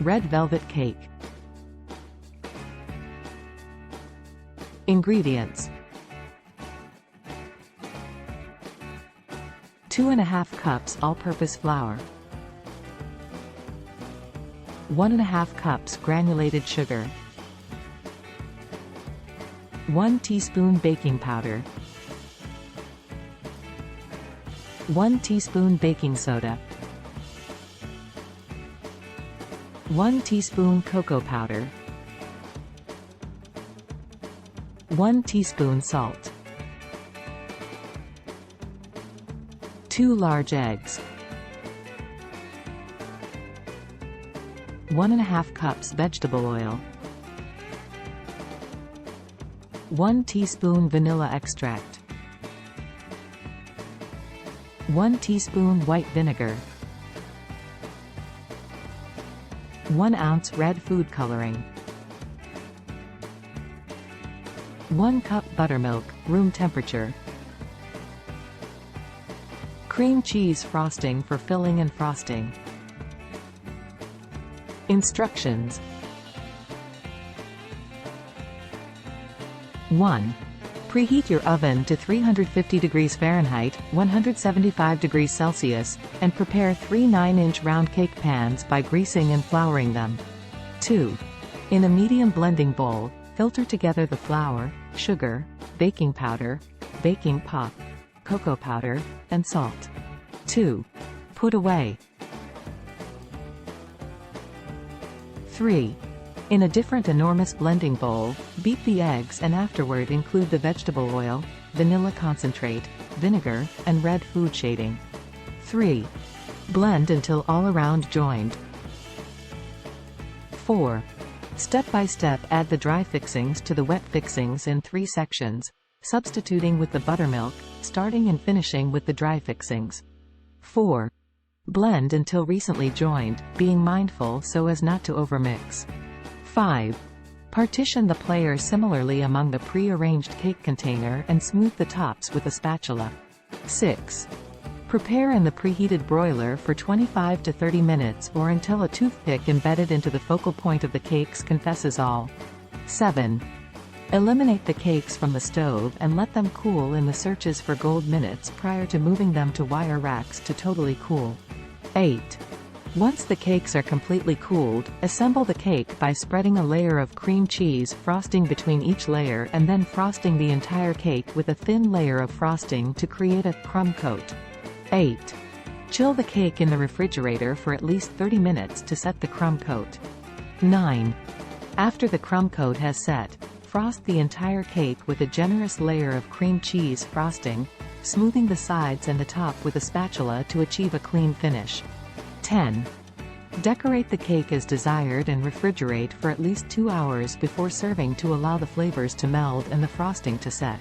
Red velvet cake. Ingredients: 2½ cups all-purpose flour, 1½ cups granulated sugar, 1 teaspoon baking powder, 1 teaspoon baking soda, 1 teaspoon cocoa powder, 1 teaspoon salt, 2 large eggs, 1½ cups vegetable oil, 1 teaspoon vanilla extract, 1 teaspoon white vinegar, 1 ounce red food coloring, 1 cup buttermilk, room temperature, cream cheese frosting for filling and frosting. Instructions: 1. Preheat your oven to 350 degrees Fahrenheit, 175 degrees Celsius, and prepare 3 9-inch round cake pans by greasing and flouring them. 2. In a medium blending bowl, filter together the flour, sugar, baking powder, baking pop, cocoa powder, and salt. 2. Put away. 3. In a different enormous blending bowl, beat the eggs and afterward include the vegetable oil, vanilla concentrate, vinegar, and red food shading. 3. Blend until all around joined. 4. Step by step add the dry fixings to the wet fixings in 3 sections, substituting with the buttermilk, starting and finishing with the dry fixings. 4. Blend until recently joined, being mindful so as not to overmix. 5. Partition the player similarly among the pre-arranged cake container and smooth the tops with a spatula. 6. Prepare in the preheated broiler for 25 to 30 minutes or until a toothpick embedded into the focal point of the cakes confesses all. 7. Eliminate the cakes from the stove and let them cool in the searches for gold minutes prior to moving them to wire racks to totally cool. 8. Once the cakes are completely cooled, assemble the cake by spreading a layer of cream cheese frosting between each layer and then frosting the entire cake with a thin layer of frosting to create a crumb coat. 8. Chill the cake in the refrigerator for at least 30 minutes to set the crumb coat. 9. After the crumb coat has set, frost the entire cake with a generous layer of cream cheese frosting, smoothing the sides and the top with a spatula to achieve a clean finish. 10. Decorate the cake as desired and refrigerate for at least 2 hours before serving to allow the flavors to meld and the frosting to set.